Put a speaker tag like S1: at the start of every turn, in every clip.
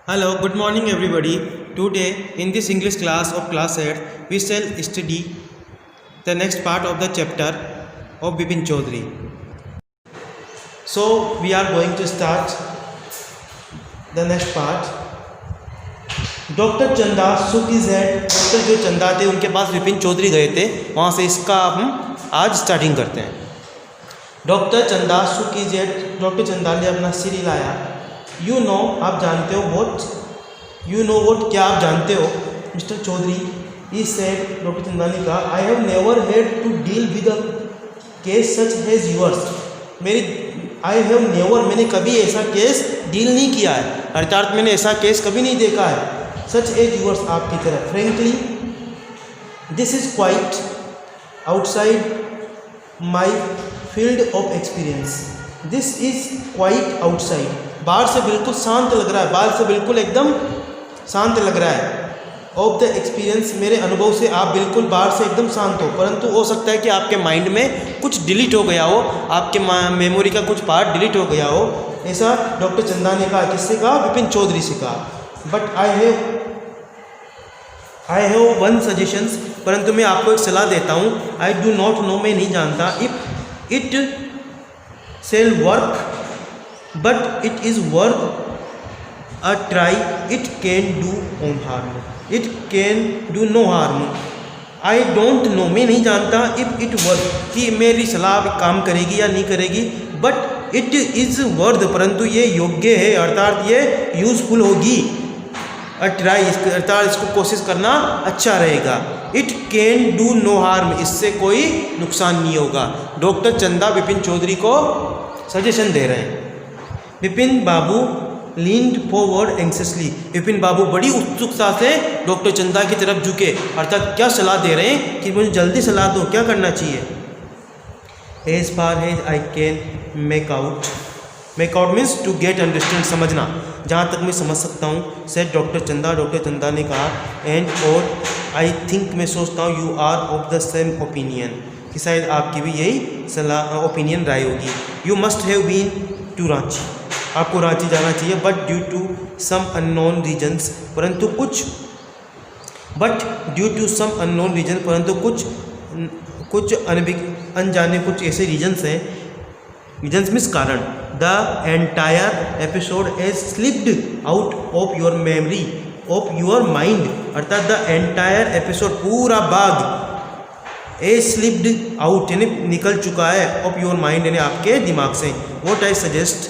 S1: Hello, good morning everybody. Today in this English class of class 8 we shall study the next part of the chapter of Bipin Chaudhary. So we are going to start the next part. Doctor चंदा सुक is head. Doctor जो चंदा थे उनके पास विपिन चौधरी गए थे, वहाँ से इसका हम आज स्टार्टिंग करते हैं। डॉक्टर चंदा सुक इज हेड। डॉक्टर चंदा ने अपना सिर हिलाया। यू नो, आप जानते हो। वॉट, यू नो वॉट, क्या आप जानते हो। Mister Chaudhary is said, doctor Chanda ने कहा, I have never had to deal with a case such has yours. I have never, मैंने कभी ऐसा केस डील नहीं किया है, अर्थात मैंने ऐसा केस कभी नहीं देखा है। सच एज यूअर्स, आपकी तरह। Frankly this is quite outside my field of experience. This is quite outside, बाहर से बिल्कुल शांत लग रहा है, बाहर से बिल्कुल एकदम शांत लग रहा है। ऑफ द एक्सपीरियंस, मेरे अनुभव से आप बिल्कुल बाहर से एकदम शांत हो, परंतु हो सकता है कि आपके माइंड में कुछ डिलीट हो गया हो, आपके मेमोरी का कुछ पार्ट डिलीट हो गया हो। ऐसा डॉक्टर चंदा ने कहा। किससे कहा? विपिन चौधरी से कहा। But I have one suggestions, परंतु मैं आपको एक सलाह देता हूँ। आई डू नॉट नो, मैं नहीं जानता। If it shall work but it is worth a try, it can do no harm, it can do no harm. I don't know, मैं नहीं जानता। इफ इट वर्क, कि मेरी सलाह काम करेगी या नहीं करेगी। बट इट इज़ वर्थ, परंतु ये योग्य है, अर्थात ये यूजफुल होगी। अ ट्राई, अर्थात इसको कोशिश करना अच्छा रहेगा। It can do no harm, इससे कोई नुकसान नहीं होगा। डॉक्टर चंदा विपिन चौधरी को सजेशन दे रहे हैं। विपिन बाबू लीन्ड फॉरवर्ड एंक्सियसली, विपिन बाबू बड़ी उत्सुकता से डॉक्टर चंदा की तरफ झुके, अर्थात क्या सलाह दे रहे हैं कि मुझे जल्दी सलाह दो, क्या करना चाहिए। As far as I can make out, make out means to get understand, समझना, जहाँ तक मैं समझ सकता हूँ। Said doctor Chanda, doctor Chanda ने कहा। एंड और आई थिंक, मैं सोचता हूँ, you are of the same opinion, कि शायद आपकी भी यही सलाह ओपिनियन राय होगी। You must have been to Ranchi, आपको रांची जाना चाहिए। But due to some unknown reasons, परंतु कुछ, but due to some unknown reason, परंतु कुछ अनजाने कुछ ऐसे रीजन्स हैं, रीजन्स मीन्स कारण। The entire episode has slipped out of your memory, of your mind, अर्थात द एंटायर एपिसोड, पूरा भाग, एज स्लिप्ड आउट यानी निकल चुका है, ऑफ योर माइंड यानी आपके दिमाग से। What I suggest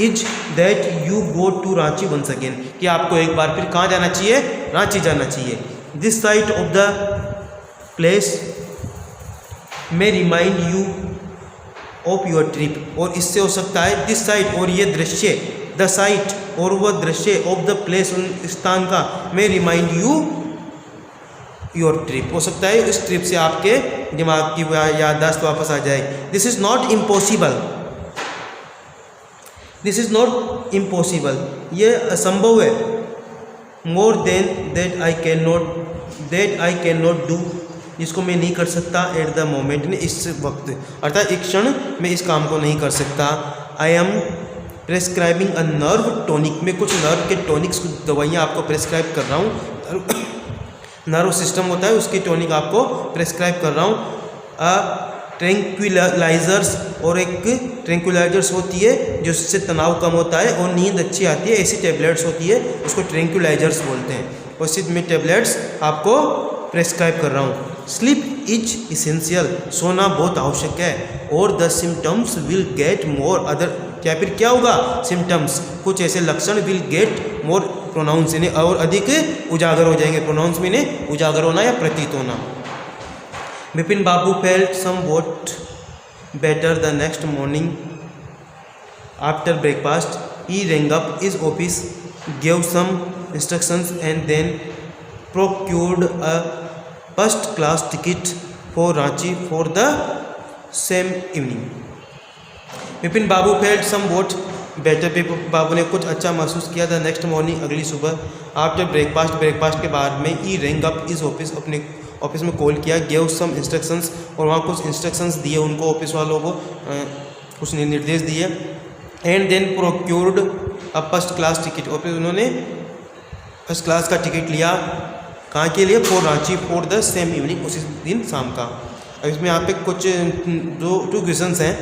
S1: is that you go to Ranchi once again, कि आपको एक बार फिर कहाँ जाना चाहिए? रांची जाना चाहिए। This site of the place may remind you of your trip, और इससे हो सकता है दिस साइट, और ये दृश्य, द साइट और वह दृश्य, ऑफ द प्लेस स्थान का, मे रिमाइंड यू योर ट्रिप, हो सकता है इस ट्रिप से आपके दिमाग की याददाश्त वापस आ जाए। This is not impossible, this is not impossible, ये असंभव है। More than that I can not do, जिसको मैं नहीं कर सकता। एट द मोमेंट, ने इस वक्त, अर्थात एक क्षण में इस काम को नहीं कर सकता। I am prescribing a nerve tonic, मैं कुछ नर्व के टॉनिक्स, दवाइयाँ आपको प्रेस्क्राइब कर रहा हूँ। नर्व सिस्टम होता है, उसकी टॉनिक आपको प्रेस्क्राइब कर रहा हूँ। ट्रैंक्विलाइजर्स, और एक ट्रैंक्विलाइजर्स होती है जिससे तनाव कम होता है और नींद अच्छी आती है, ऐसी टैबलेट्स होती है, उसको ट्रैंक्विलाइजर्स बोलते हैं। और सिर्फ मैं टैबलेट्स आपको प्रेस्क्राइब कर रहा हूँ। स्लीप इज इसेंशियल, सोना बहुत आवश्यक है। और the symptoms will get more other, क्या फिर क्या होगा? सिम्टम्स, कुछ ऐसे लक्षण, विल गेट मोर प्रोनाउंस, यानी और अधिक उजागर हो जाएंगे। प्रोनाउंस मीने उजागर होना या प्रतीत होना। Vipin Babu felt somewhat better the next morning after breakfast, he rang up his office, gave some instructions and then procured a first class ticket for Ranchi for the same evening. Vipin Babu felt somewhat better, Babu ने कुछ अच्छा महसूस किया। The next morning, अगली सुबह। After breakfast, breakfast के बाद में, ही rang up his office, अपने ऑफिस में कॉल किया। गेव सम इंस्ट्रक्शंस, और वहाँ कुछ इंस्ट्रक्शंस दिए उनको, ऑफिस वालों को कुछ निर्देश दिए। And then procured a first class ticket, और फिर उन्होंने फर्स्ट क्लास का टिकट लिया कहाँ के लिए, for Ranchi for the same evening, उसी दिन शाम का। अब इसमें यहाँ पे कुछ टू क्वेश्चंस हैं।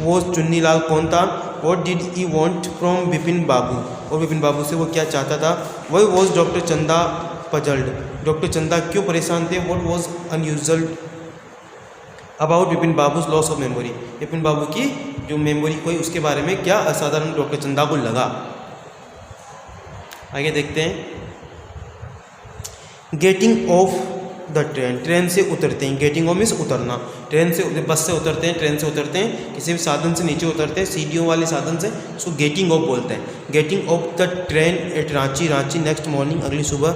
S1: वो चुन्नी लाल कौन था, what did he want from Bipin Babu, और बिपिन बाबू से वो क्या चाहता था। Why was Doctor Chanda puzzled, Doctor Chanda क्यों परेशान थे। What was unusual about Bipin Babu's loss of memory, Bipin Babu की जो मेमोरी कोई उसके बारे में क्या असाधारण डॉक्टर चंदा को लगा। आगे देखते हैं। Getting off the train, train से उतरते हैं। गेटिंग ऑफ मीन्स उतरना, ट्रेन से बस से उतरते हैं, ट्रेन से उतरते हैं, किसी भी साधन से नीचे उतरते हैं, सीढ़ियों वाले साधन से, उसको गेटिंग ऑफ बोलते हैं। Getting off the train at Ranchi, Ranchi next morning, अगली सुबह।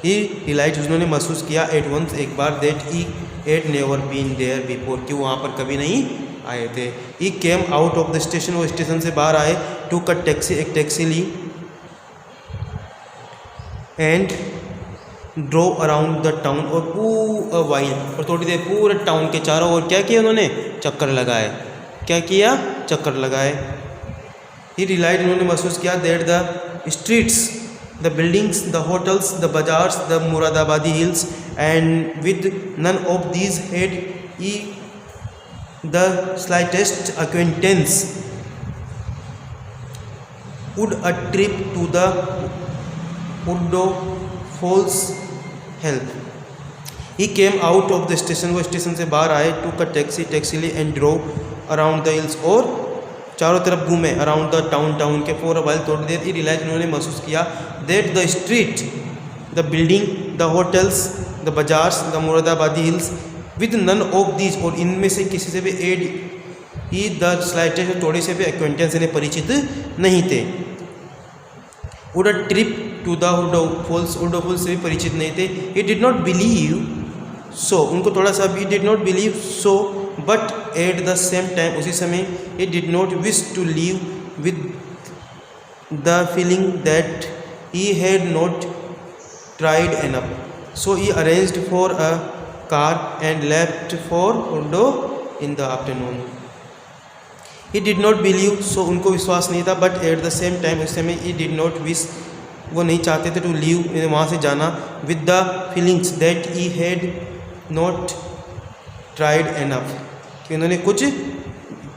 S1: ही रियलाइज, उन्होंने महसूस किया, एट वंस एक बार, that he had never been there before, कि वहाँ पर कभी नहीं आए थे। He came out of the station, वो स्टेशन से बाहर आए। टू कट टैक्सी, एक टैक्सी ली, and drove around the town, और पूरा वाइल, और थोड़ी देर पूरे टाउन के चारों ओर क्या किया उन्होंने, चक्कर लगाए। क्या किया, चक्कर लगाए। ही रियलाइज, उन्होंने महसूस किया, that the streets, the buildings, the hotels, the bazaars, the Moradabadi hills, and with none of these had he the slightest acquaintance, would a trip to the Uddo Falls help. He came out of the station, वो station से बाहर आए। took a taxi, taxi ली, and drove around the hills, और चारों तरफ घूमे, around the town, town के, फॉर अ वाइल, थोड़ी देर। ही रियलाइज, उन्होंने महसूस किया, that the street, the building, the hotels, the bazaars, the Moradabadi hills, with none of these, और इनमें से किसी से भी एड ही द स्लाइटेस्ट, थोड़े से भी एक्वेंटेंस, इन्हें परिचित नहीं थे। Would a trip to the Hudru Falls, Hudru Falls से भी परिचित नहीं थे। He did not believe so, उनको थोड़ा सा भी did not believe so, but at the same time, उसी समय, he did not wish to leave with the feeling that he had not tried enough, so he arranged for a car and left for Hudru in the afternoon. He did not believe, so उनको विश्वास नहीं था, but at the same time, उस समय, he did not wish, वो नहीं चाहते थे, टू लीव, वहाँ से जाना, with the feelings that he had not tried enough, कि उन्होंने कुछ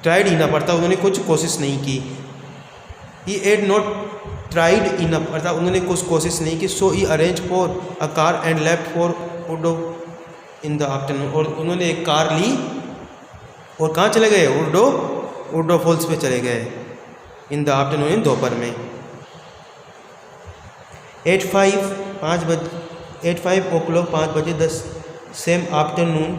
S1: ट्राइड ही ना पड़ता, उन्होंने कुछ कोशिश नहीं की। He had not tried enough, अर्थात उन्होंने कुछ कोशिश नहीं की। So he arranged for a car and left for Hudru in the afternoon, और उन्होंने एक कार ली और कहाँ चले गए, उडो फॉल्स पे चले गए, इन द आफ्टरनून, इन दोपहर में। 5 o'clock 5 बजे, 10 सेम आफ्टरनून,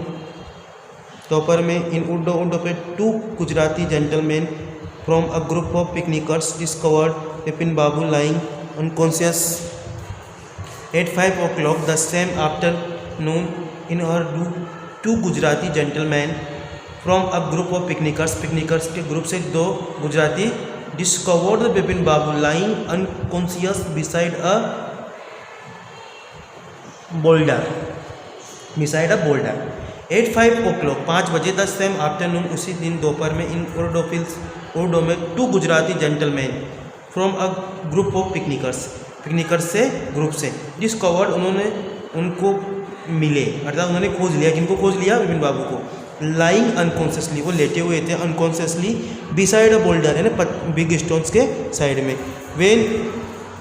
S1: दोपहर में, इन उडो पे, 2 Gujarati gentleman from a group of picnickers discovered Bipin Babu lying unconscious. At 5 o'clock the same afternoon, in Hudru 2 Gujarati gentleman from a group of picnickers, picnickers के ग्रुप से 2 Gujarati, discovered Bipin Babu lying unconscious beside a boulder, At 5 o'clock 5 बजे, the same afternoon, उसी दिन दोपहर में, इन उर्डो में 2 Gujarati gentleman from a group of picnickers से, ग्रुप से, डिस्कवर्ड, उन्होंने उनको मिले, अर्थात उन्होंने खोज लिया, किनको खोज लिया, बिपिन बाबू को। लाइंग अनकॉन्शियसली, वो लेटे हुए थे अनकॉन्शियसली, बिसाइड अ बोल्डर, है ना, बिग स्टोन्स के साइड में। वेन,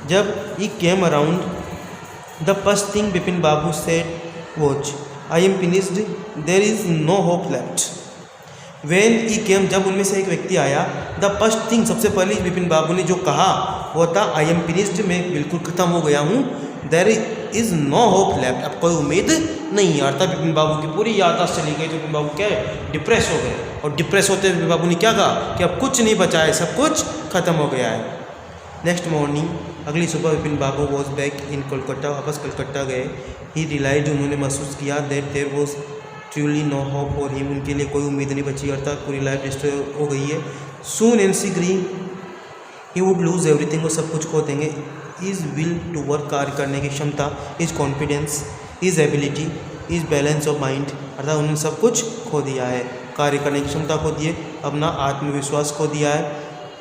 S1: जब, he came around, the first thing Bipin Babu said was, I am finished, there is no hope left. When he came, जब उनमें से एक व्यक्ति आया, द फर्स्ट थिंग, सबसे पहले बिपिन बाबू ने जो कहा वो था, आई एम फिनिश्ड, मैं बिल्कुल ख़त्म हो गया हूँ, there is no hope left, अब कोई उम्मीद नहीं। अर्थात बिपिन बाबू की पूरी याददाश्त चली गई, तो बिपिन बाबू क्या है, डिप्रेस हो गए, और डिप्रेस होते बिपिन बाबू ने क्या कहा कि अब कुछ नहीं बचा है, सब कुछ ख़त्म हो गया है। नेक्स्ट मॉर्निंग, अगली सुबह, Bipin Babu was back in Kolkata, वापस कलकत्ता गए। ही रियलाइज, उन्होंने महसूस किया, that there was truly no hope for him, उनके लिए कोई उम्मीद नहीं बची, अर्थात पूरी लाइफ डिस्ट्रॉय हो गई है। सून एंड शीघ्र ही वुड लूज एवरीथिंग, वो सब कुछ खो देंगे। इज़ विल टू वर्क, कार्य करने की क्षमता, is confidence, is ability, is balance of mind, अर्थात उन्होंने सब कुछ खो दिया है, कार्य करने की क्षमता खो दी है, अपना आत्मविश्वास खो दिया है।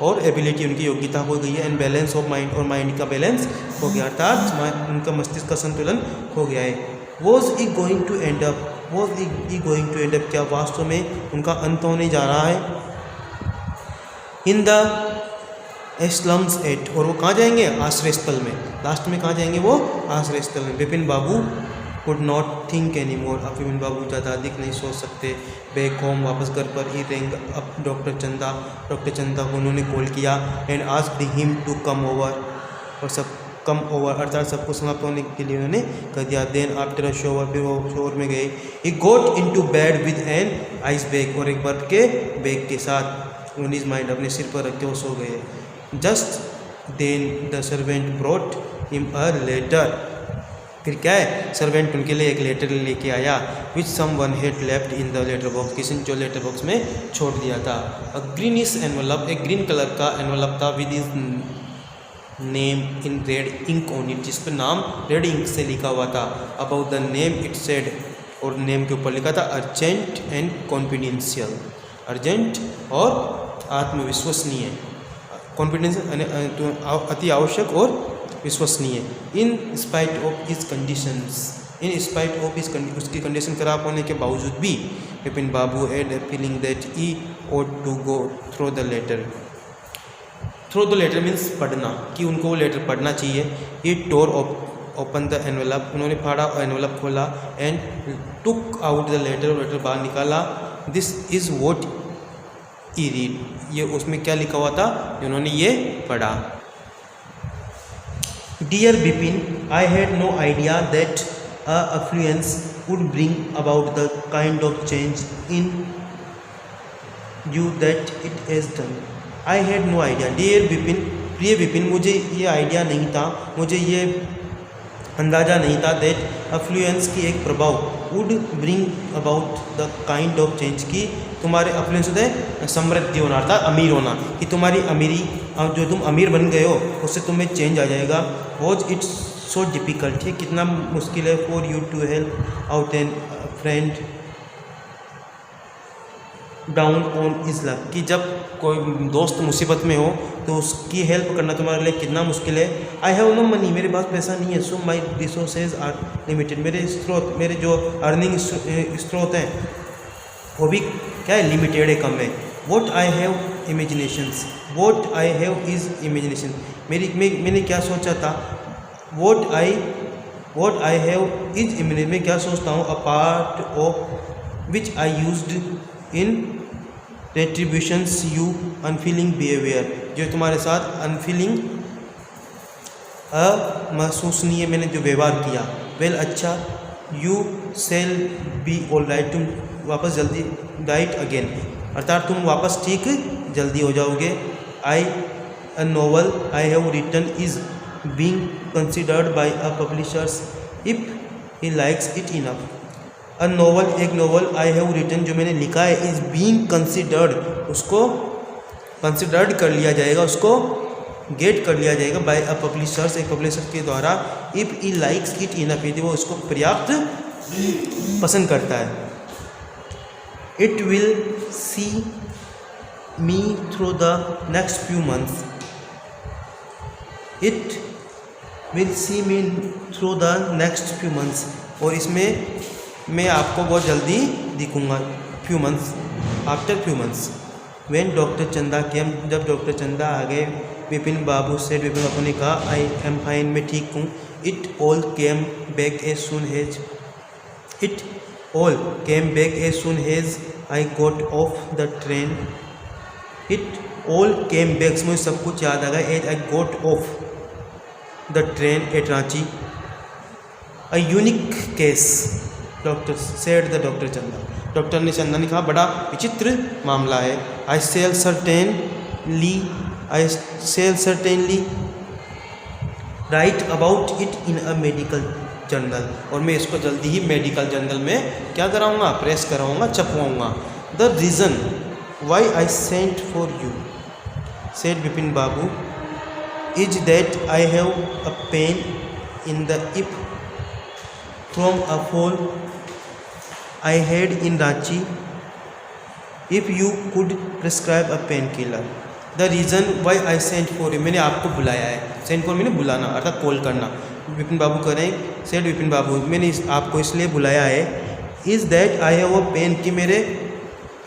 S1: और एबिलिटी उनकी योग्यता हो गई है, एंड बैलेंस ऑफ माइंड और माइंड का बैलेंस हो गया, अर्थात उनका मस्तिष्क का संतुलन हो गया है। Was he going to end up, was he going to end up, क्या वास्तव में उनका अंत होने जा रहा है, इन द स्लम्स एट, और वो कहाँ जाएंगे, आश्रय स्थल में, लास्ट में कहाँ जाएंगे वो, आश्रय स्थल में। Vipin Babu could not think any more, अब विपिन बाबू ज़्यादा अधिक नहीं सोच सकते। बैक होम, वापस घर पर ही रेंग अब डॉक्टर चंदा को उन्होंने कॉल किया, and asked him to come over, और सब कम ओवर अर्थात सबको समाप्त होने के लिए उन्होंने कह दिया। देन आफ्टर अ शोवर, फिर वो शोवर में गए। He got into bed with an ice bag, और एक बर्फ के बैग के साथ ऑन हिज माइंड, अपने सिर पर रख के वो सो गए। Just then the servant brought him a letter, फिर क्या है, सर्वेंट उनके लिए एक लेटर लेके आया, which someone had left in the letter box, किसी ने जो लेटर बॉक्स में छोड़ दिया था। अ ग्रीनिश एनवलप, एक ग्रीन कलर का एनवलप था, with his name in red ink on it, जिस पर नाम रेड इंक से लिखा हुआ था। About the name it said, और नेम के ऊपर लिखा था अर्जेंट एंड कॉन्फिडेंशियल, अर्जेंट और आत्मविश्वसनीय, कॉन्फिडेंशियल अति आवश्यक और विश्वसनीय। In spite of his conditions, in spite of his उसकी कंडीशन खराब होने के बावजूद भी Vipin Babu had a feeling that he ought to go through the letter. Through the letter means पढ़ना, कि उनको वो लेटर पढ़ना चाहिए। He tore open the envelope, उन्होंने फाड़ा एनवेलप खोला, and took out the letter, letter बाहर निकाला। This is what he read, ये उसमें क्या लिखा हुआ था, उन्होंने ये पढ़ा। Dear Bipin, I had no idea that affluence would bring about the kind of change in you that it has done. I had no idea. Dear Bipin, प्रिय विपिन, मुझे ये आइडिया नहीं था, मुझे ये अंदाज़ा नहीं था दैट अफ्लुएंस की एक प्रभाव would bring about the kind of change, की तुम्हारे अफ्लुएंस होता है समृद्धि होना, अर्थात अमीर होना, कि तुम्हारी अमीरी जो तुम अमीर बन गए हो उससे तुम्हें चेंज आ जाएगा। वॉज इट्स सो डिफ़िकल्ट, है कितना मुश्किल है, for you to help out an friend down on his luck, कि जब कोई दोस्त मुसीबत में हो तो उसकी हेल्प करना तुम्हारे लिए कितना मुश्किल है। आई हैव नो मनी, मेरे पास पैसा नहीं है। सो माई रिसोर्सेज आर लिमिटेड, मेरे स्रोत, मेरे जो अर्निंग स्रोत हैं वो भी क्या है, लिमिटेड है, कम है। What I have imaginations, what I have is imagination, मैंने क्या सोचा था, what I have is imagination, मैं क्या सोचता हूँ, a part of which I used in retributions you unfeeling behaviour, जो तुम्हारे साथ अनफीलिंग अमहसूसनीय मैंने जो व्यवहार किया। वेल अच्छा, you shall be all right, तुम वापस जल्दी राइट अगेन, अर्थात तुम वापस ठीक जल्दी हो जाओगे। A novel I have written is being considered by a publishers if he likes it enough. A novel, एक नोवेल आई हैव रिटन जो मैंने लिखा है, इज़ बीइंग कंसिडर्ड, उसको कंसिडर्ड कर लिया जाएगा, उसको गेट कर लिया जाएगा बाय अ पब्लिशर्स, एक पब्लिशर के द्वारा। If he likes it enough, यदि वो उसको पर्याप्त पसंद करता है। It will see me through the next few months, it will see me through the next few months, और इसमें मैं आपको बहुत जल्दी दिखूँगा। Few months, after few months. When Doctor Chanda came, जब डॉक्टर चंदा आ गए, विपिन बाबू से, विपिन बाबू ने कहा, आई एम फाइन, मैं ठीक हूँ। It all came back as soon as, it all came back as soon as I got off the train. It all came back, मुझे सब कुछ याद आ गया, as I got off the train at Ranchi. A unique case, Doctor said the Doctor Chanda, Doctor ने चंदा ने कहा, बड़ा विचित्र मामला है। I shall certainly write about it in a medical journal, और मैं इसको जल्दी ही मेडिकल जर्नल में क्या कराऊंगा, प्रेस कराऊंगा, छपवाऊंगा। The reason why I sent for you, said Vipin Babu, is that I have a pain in the hip from a fall I had in Ranchi. If you could prescribe a painkiller, the reason why I sent for you, मैंने आपको बुलाया है, sent for मैंने बुलाना अर्थात call करना। विपिन बाबू कह रहे हैं, सेड विपिन बाबू, मैंने आपको इसलिए बुलाया है, is that I have a pain, कि मेरे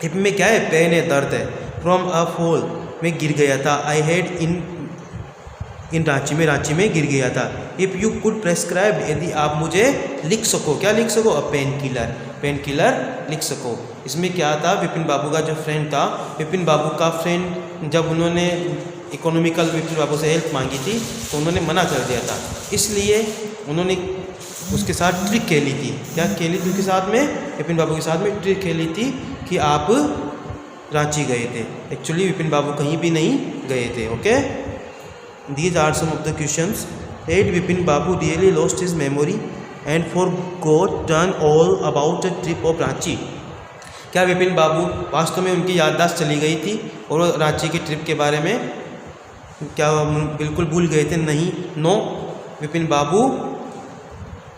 S1: हिप में क्या है, पेन है, दर्द है, फ्रॉम अ फॉल, मैं गिर गया था, आई हैड इन रांची, में रांची में गिर गया था। इफ़ यू कुड प्रेस्क्राइब, यदि आप मुझे लिख सको, क्या लिख सको, अ पेन किलर, पेन किलर लिख सको। इसमें क्या था, विपिन बाबू का जो फ्रेंड था, विपिन बाबू का फ्रेंड जब उन्होंने इकोनॉमिकल विपिन बाबू से हेल्प मांगी थी तो उन्होंने मना कर दिया था, इसलिए उन्होंने उसके साथ ट्रिक खेली थी। क्या खेली थी उसके साथ में, विपिन बाबू के साथ में ट्रिक खेली थी कि आप रांची गए थे, एक्चुअली विपिन बाबू कहीं भी नहीं गए थे। Okay, these are some of the questions. Had Vipin Babu really lost his memory and forgot turn all about the trip of Ranchi, क्या विपिन बाबू वास्तव में उनकी याददाश्त चली गई थी और रांची की ट्रिप के बारे में क्या बिल्कुल भूल गए थे, नहीं, no, Vipin Babu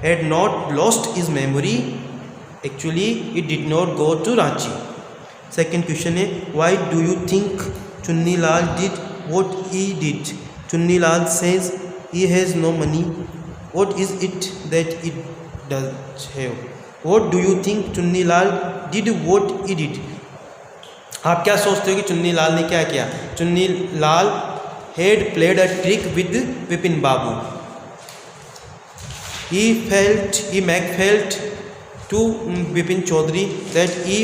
S1: had not lost his memory, actually it did not go to Ranchi. Second question है, why do you think Chunni Lal did what he did, Chunni Lal says he has no money, what is it that it does have, what do you think Chunni Lal did what he did, आप क्या सोचते हो कि चुन्नी लाल ने क्या किया, Chunni Lal had played a trick with Vipin Babu, he felt to Vipin Chaudhary that he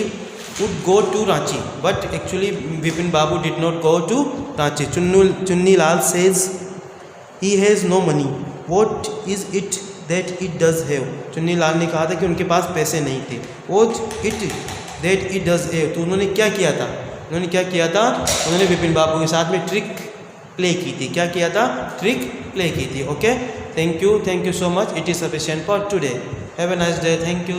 S1: would go to Ranchi, but actually Vipin Babu did not go to Ranchi। Chunni Lal says he has no money, what is it that it does have, Chunni Lal ने कहा था कि उनके पास पैसे नहीं थे, what it that it does have, तो उन्होंने क्या किया था, उन्होंने विपिन बाबू के साथ में ट्रिक प्ले की थी, क्या किया था, ट्रिक प्ले की थी। Okay, thank you so much, it is sufficient for today, have a nice day, thank you.